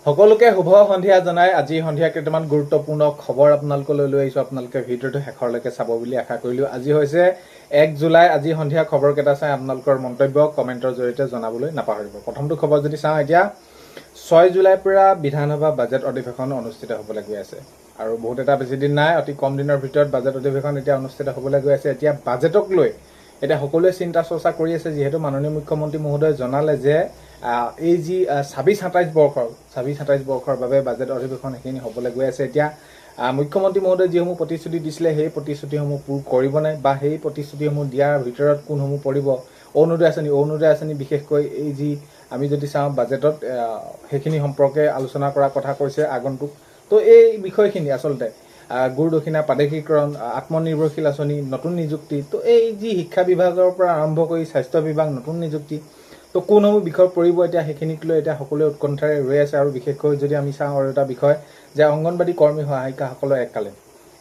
সকলোকে শুভ সন্ধিয়া জনাই আজি সন্ধিয়া কেইটামান গুৰুত্বপূৰ্ণ খবৰ আপোনালোকলৈ লৈ আহিছো। আপোনালোকে ভিডিঅ'টো শেষৰলৈকে চাব বুলি আশা কৰিলো। আজি হৈছে 1 জুলাই। আজি সন্ধিয়া খবৰ কেইটা চাই আপোনালোকৰ মন্তব্য কমেন্টৰ জৰিয়তে জনাবলৈ নাপাহৰিব। প্ৰথমটো খবৰ যদি চাওঁ, এতিয়া 6 জুলাইৰ পৰা বিধানসভা বাজেট অধিৱেশন অনুষ্ঠিত হ'বলৈ গৈ আছে আৰু বহুত এটা বেছি দিন নাই, অতি কম দিনৰ ভিতৰত বাজেট অধিৱেশন এতিয়া অনুষ্ঠিত হ'বলৈ গৈ আছে। এতিয়া বাজেটক লৈ এতিয়া সকলোৱে চিন্তা চৰ্চা কৰি আছে, যিহেতু মাননীয় মুখ্যমন্ত্ৰী মহোদয়ে জনালে যে এই যি 26-27 বৰ্ষৰ বাবে বাজেট অধিৱেশন সেইখিনি হ'বলৈ গৈ আছে। এতিয়া মুখ্যমন্ত্ৰী মহোদয়ে যিসমূহ প্ৰতিশ্ৰুতি দিছিলে সেই প্ৰতিশ্ৰুতিসমূহ পূৰ কৰিবনে বা সেই প্ৰতিশ্ৰুতিসমূহ দিয়াৰ ভিতৰত কোনসমূহ পৰিব? অৰুণোদয় আঁচনি বিশেষকৈ এই যি আমি যদি চাওঁ বাজেটত সেইখিনি সম্পৰ্কে আলোচনা কৰাৰ কথা কৈছে আগন্তুক। তো এই বিষয়খিনি আচলতে গুৰু দক্ষিণা, প্ৰাদেশিকৰণ, আত্মনিৰ্ভৰশীল আঁচনি, নতুন নিযুক্তি, তো এই যি শিক্ষা বিভাগৰ পৰা আৰম্ভ কৰি স্বাস্থ্য বিভাগ, নতুন নিযুক্তি, তো কোনসমূহ বিষয় পৰিব এতিয়া সেইখিনিক লৈ এতিয়া সকলোৱে উৎকণ্ঠাৰে ৰৈ আছে। আৰু বিশেষকৈ যদি আমি চাওঁ আৰু এটা বিষয় যে অংগনবাড়ী কৰ্মী সহায়িকাসকলৰ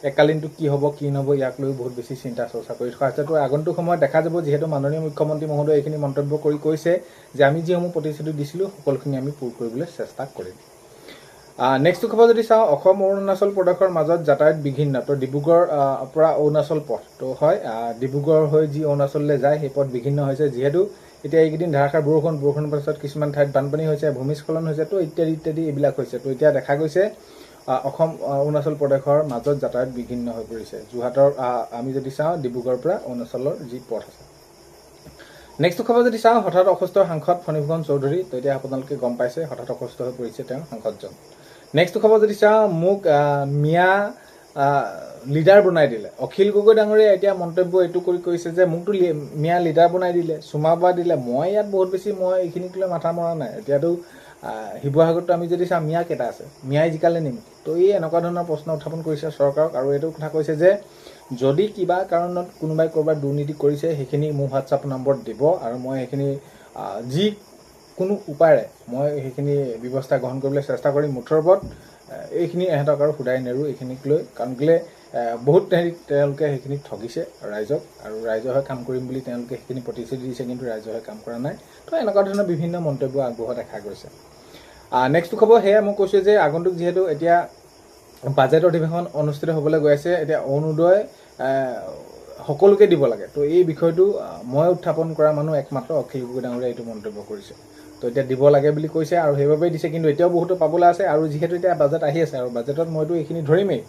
এককালীনটো কি হ'ব কি নহ'ব, ইয়াক লৈ বহুত বেছি চিন্তা চৰ্চা কৰি থকা হৈছে। তো আগন্তুক সময়ত দেখা যাব, যিহেতু মাননীয় মুখ্যমন্ত্ৰী মহোদয়ে এইখিনি মন্তব্য কৰি কৈছে যে আমি যিসমূহ প্ৰতিশ্ৰুতি দিছিলোঁ সকলোখিনি আমি পূৰ কৰিবলৈ চেষ্টা কৰিম। নেক্সট খবৰ যদি চাওঁ, অসম অৰুণাচল প্ৰদেশৰ মাজত যাতায়াত বিঘিন্ন। তো ডিব্ৰুগড় পৰা অৰুণাচল পথ তো হয়, ডিব্ৰুগড় হৈ যি অৰুণাচললৈ যায় সেই পথ বিঘিন্ন হৈছে, যিহেতু এতিয়া এইকেইদিন ধাৰাসাৰ বৰষুণৰ পাছত কিছুমান ঠাইত বানপানী হৈছে, ভূমিস্খলন হৈছে, তো ইত্যাদি এইবিলাক হৈছে। তো এতিয়া দেখা গৈছে অসম অৰুণাচল প্ৰদেশৰ মাজত যাতায়াত বিঘিন্ন হৈ পৰিছে। যোৰহাটৰ আমি যদি চাওঁ ডিব্ৰুগড়ৰ পৰা অৰুণাচলৰ যি পথ আছে। নেক্সট খবৰ যদি চাওঁ, হঠাৎ অসুস্থ সাংসদ ফণীভূষণ চৌধুৰী। তো এতিয়া আপোনালোকে গম পাইছে হঠাৎ অসুস্থ হৈ পৰিছে তেওঁ সাংসদজন। নেক্সট খবৰ যদি চাওঁ, মোক মিয়া লিডাৰ বনাই দিলে। অখিল গগৈ ডাঙৰীয়া এতিয়া মন্তব্য এইটো কৰিছে যে মোকতো মিয়া লিডাৰ বনাই দিলে, চুমাবা দিলে, মই ইয়াত বহুত বেছি এইখিনিক লৈ মাথা মৰা নাই। এতিয়াতো শিৱসাগৰতো আমি যদি চাওঁ মিয়া কেইটা আছে, মিয়াই জিকালে নিম। তো এই এনেকুৱা ধৰণৰ প্ৰশ্ন উত্থাপন কৰিছে চৰকাৰক, আৰু এইটো কথা কৈছে যে যদি কিবা কাৰণত কোনোবাই ক'ৰবাত দুৰ্নীতি কৰিছে সেইখিনি মোৰ হোৱাটছআপ নম্বৰত দিব আৰু মই সেইখিনি যি কোনো উপায়েৰে মই সেইখিনি ব্যৱস্থা গ্ৰহণ কৰিবলৈ চেষ্টা কৰিম। মুঠৰ ওপৰত এইখিনি এহেঁতক আৰু সুদাই নেৰোঁ এইখিনিক লৈ, কাৰণ কেলৈ বহুত তেওঁলোকে সেইখিনিক ঠগিছে ৰাইজক, আৰু ৰাইজৰ হৈ কাম কৰিম বুলি তেওঁলোকে সেইখিনি প্ৰতিশ্ৰুতি দিছে, কিন্তু ৰাইজৰ হৈ কাম কৰা নাই। তো এনেকুৱা ধৰণৰ বিভিন্ন মন্তব্য আগবঢ়োৱা দেখা গৈছে। নেক্সট খবৰ সেয়া মই কৈছোঁ যে আগন্তুক যিহেতু এতিয়া বাজেট অধিৱেশন অনুষ্ঠিত হ'বলৈ গৈ আছে, এতিয়া অৰুণোদয় সকলোকে দিব লাগে। তো এই বিষয়টো মই উত্থাপন কৰা মানুহ একমাত্ৰ অখিল গগৈ ডাঙৰীয়াই এইটো মন্তব্য কৰিছে। তো এতিয়া দিব লাগে বুলি কৈছে আৰু সেইবাবেই দিছে, কিন্তু এতিয়াও বহুতো পাবলৈ আছে। আৰু যিহেতু এতিয়া বাজেট আহি আছে আৰু বাজেটত মইতো এইখিনি ধৰিমেই,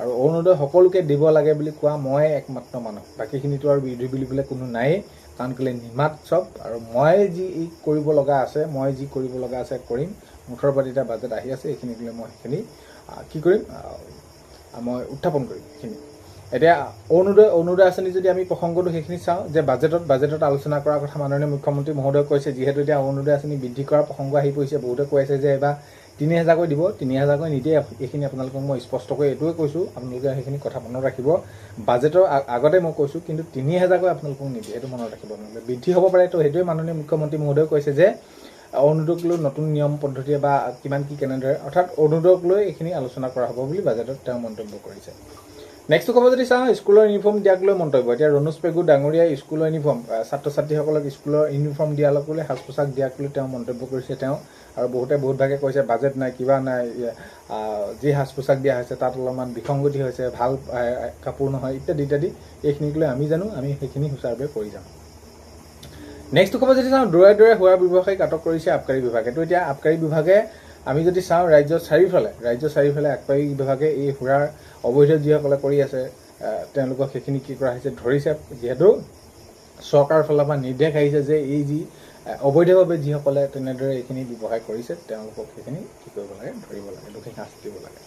আৰু অৰুণোদয় সকলোকে দিব লাগে বুলি কোৱা মই একমাত্ৰ মানুহ, বাকীখিনিতো আৰু বিৰোধী বুলিবলৈ কোনো নায়েই। কাৰণ কেলৈ নিমাত চব, আৰু মই যি কৰিব লগা আছে কৰিম। মুঠৰ ওপৰত এতিয়া বাজেট আহি আছে, এইখিনিক লৈ মই সেইখিনি কি কৰিম, মই উত্থাপন কৰিম সেইখিনি। এতিয়া অৰুণোদয় আঁচনি যদি আমি প্ৰসংগটো সেইখিনি চাওঁ, যে বাজেটত আলোচনা কৰাৰ কথা মাননীয় মুখ্যমন্ত্ৰী মহোদয়ে কৈছে, যিহেতু এতিয়া অৰুণোদয় আঁচনি বৃদ্ধি কৰাৰ প্ৰসংগ আহি পৰিছে। বহুতে কৈ আছে যে এইবাৰ 3000কৈ দিব, 3000কৈ নিদিয়ে। এইখিনি আপোনালোকক মই স্পষ্টকৈ এইটোৱে কৈছোঁ, আপোনালোকে সেইখিনি কথা মনত ৰাখিব। বাজেটৰ আগতে মই কৈছোঁ, কিন্তু 3000কৈ আপোনালোকক নিদিয়ে, এইটো মনত ৰাখিব। আপোনালোকে বৃদ্ধি হ'ব পাৰে। তো সেইটোৱে মাননীয় মুখ্যমন্ত্ৰী মহোদয়ে কৈছে যে অৰুণোদয়ক লৈ নতুন নিয়ম পদ্ধতিয়ে বা কিমান কি কেনেদৰে, অৰ্থাৎ অৰুণোদয়ক লৈ এইখিনি আলোচনা কৰা হ'ব বুলি বাজেটত তেওঁ মন্তব্য কৰিছে। নেক্সট খবৰ যদি চাওঁ, স্কুলৰ ইউনিফৰ্ম দিয়াক লৈ মন্তব্য। এতিয়া ৰণোজ পেগু ডাঙৰীয়াই স্কুলৰ ইউনিফৰ্ম, ছাত্ৰ ছাত্ৰীসকলক স্কুলৰ ইউনিফৰ্ম দিয়াক লৈ, সাজ পোছাক দিয়াক লৈ তেওঁ মন্তব্য কৰিছে তেওঁ। আৰু বহুত ভাগে কৈছে বাজেট নাই, কিবা নাই, যি সাজ পোছাক দিয়া হৈছে তাত অলপমান বিসংগতি হৈছে, ভাল কাপোৰ নহয়, ইত্যাদি। এইখিনিক লৈ আমি জানো, আমি সেইখিনি সুচাৰুৰূপে কৰি যাম। নেক্সট খবৰ যদি চাওঁ, দৌৰাই হোৱা ব্যৱসায়ীক আটক কৰিছে আবকাৰী বিভাগে। তো এতিয়া আবকাৰী বিভাগে আমি যদি চাওঁ, ৰাজ্যৰ চাৰিওফালে আবকাৰী বিভাগে এই সুৰাৰ অবৈধ যিসকলে কৰি আছে তেওঁলোকক সেইখিনি কি কৰা হৈছে, ধৰিছে। যিহেতু চৰকাৰৰ ফালৰ পৰা নিৰ্দেশ আহিছে যে এই যি অবৈধভাৱে যিসকলে তেনেদৰে এইখিনি ব্যৱসায় কৰিছে তেওঁলোকক সেইখিনি কি কৰিব লাগে, ধৰিব লাগে, দোষী শাস্তি দিব লাগে।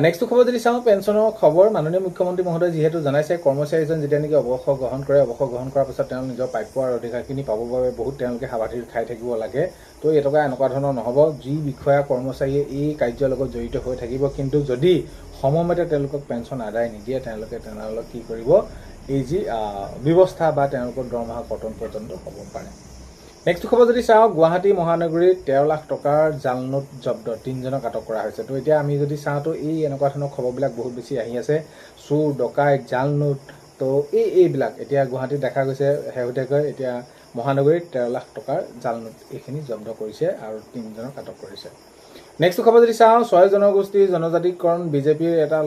নেক্সট খবৰ যদি চাওঁ, পেঞ্চনৰ খবৰ। মাননীয় মুখ্যমন্ত্ৰী মহোদয়ে যিহেতু জনাইছে, কৰ্মচাৰীজন যেতিয়া নেকি অৱসৰ গ্ৰহণ কৰাৰ পাছত তেওঁ নিজৰ প্ৰাপ্য আৰু অধিকাৰখিনি পাবৰ বাবে বহুত তেওঁলোকে হাবাথিৰি খাই থাকিব লাগে। তো এনেকুৱা ধৰণৰ নহ'ব। যি বিষয়া কৰ্মচাৰীয়ে এই কাৰ্যৰ লগত জড়িত হৈ থাকিব, কিন্তু যদি সময়মতে তেওঁলোকক পেঞ্চন আদায় নিদিয়ে, তেনেহ'লে কি কৰিব, এই যি ব্যৱস্থা বা তেওঁলোকৰ দৰমহা কৰ্তন পৰ্যন্ত হ'ব পাৰে। নেক্সট খবৰ যদি চাওঁ, গুৱাহাটী মহানগৰীত 13 লাখ টকাৰ জাল নোট জব্দ, 3জনক আটক কৰা হৈছে। তো এতিয়া আমি যদি চাওঁ, তো এই এনেকুৱা ধৰণৰ খবৰবিলাক বহুত বেছি আহি আছে, চোৰ ডকাইত, জাল নোট। তো এইবিলাক এতিয়া গুৱাহাটীত দেখা গৈছে শেহতীয়াকৈ, এতিয়া মহানগৰীত 13 লাখ টকাৰ জাল নোট এইখিনি জব্দ কৰিছে আৰু 3জনক আটক কৰিছে। নেক্সট খবৰ যদি চাওঁ 6 জনগোষ্ঠীৰ জনজাতিকৰণ বিজেপিৰ এটা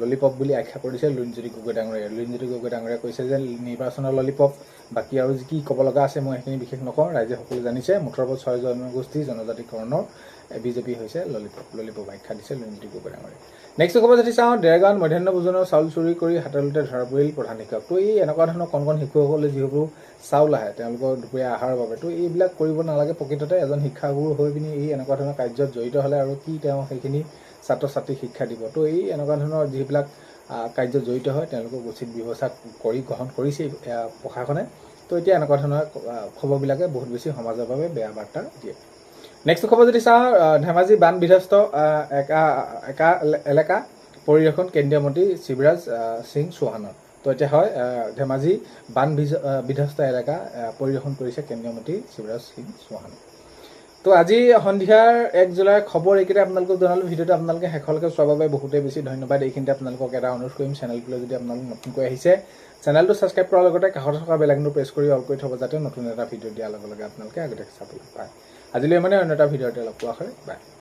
ললিপপ বুলি আখ্যা কৰিছে লুৰিণজ্যোতি গগৈ ডাঙৰীয়াই। লুৰিণজ্যোতি গগৈ ডাঙৰীয়াই কৈছে যে নিৰ্বাচনৰ ললিপপ, বাকী আৰু কি ক'ব লগা আছে মই সেইখিনি বিশেষ নকওঁ, ৰাইজে সকলো জানিছে। মুঠৰ ওপৰত 6 জনগোষ্ঠীৰ জনজাতিকৰণৰ বিজেপি হৈছে ললিপপ আখ্যা দিছে লুৰিণজ্যোতি গগৈ ডাঙৰীয়াই। নেক্সট খবৰ যদি চাওঁ দেৰগাঁৱত মধ্যাহ্ন ভোজনৰ চাউল চুৰি কৰি হাতলতে ধৰা পৰিল প্ৰধান শিক্ষক। তো এই এনেকুৱা ধৰণৰ কণ শিশুসকলে যিবোৰ চাউল আহে তেওঁলোকৰ দুপৰীয়া আহাৰৰ বাবে, তো এইবিলাক কৰিব নালাগে। প্ৰকৃততে এজন শিক্ষাগুৰু হৈ পিনি এই এনেকুৱা ধৰণৰ কাৰ্যত জড়িত হ'লে আৰু কি তেওঁ সেইখিনি ছাত্ৰ ছাত্ৰীক শিক্ষা দিব। তো এই এনেকুৱা ধৰণৰ যিবিলাক কাৰ্যত জড়িত হয় তেওঁলোকক উচিত ব্যৱস্থা গ্ৰহণ কৰিছে প্ৰশাসনে। তো এতিয়া এনেকুৱা ধৰণৰ খবৰবিলাকে বহুত বেছি সমাজৰ বাবে বেয়া বাৰ্তা দিয়ে। নেক্সট খবৰ যদি চাওঁ ধেমাজি বান বিধ্বস্ত এলেকা পৰিদৰ্শন কেন্দ্ৰীয় মন্ত্ৰী শিৱৰাজ সিং চৌহানৰ। তো এতিয়া হয় ধেমাজি বান বিধ্বস্ত এলেকা পৰিদৰ্শন কৰিছে কেন্দ্ৰীয় মন্ত্ৰী শিৱৰাজ সিং চৌহানে। তো আজি সন্ধিয়াৰ 1 জুলাইৰ খবৰ এইকেইটা আপোনালোকক জনালোঁ। ভিডিঅ'টো আপোনালোকে শেষলৈকে চোৱাৰ বাবে বহুতেই বেছি ধন্যবাদ। এইখিনিতে আপোনালোকক এটা অনুৰোধ কৰিম, চেনেলটোলৈ যদি আপোনালোক নতুনকৈ আহিছে চেনেলটো ছাবস্ক্ৰাইব কৰাৰ লগতে কাষত থকা বেল আইকনটো প্ৰেছ কৰি অল কৰি থ'ব, যাতে নতুন এটা ভিডিঅ' দিয়াৰ লগে লগে আপোনালোকে আগতীয়াকৈ চাবলৈ পায়। আজিলৈ মানে অন্য এটা ভিডিঅ'তে লগ পোৱা হয়। বাই।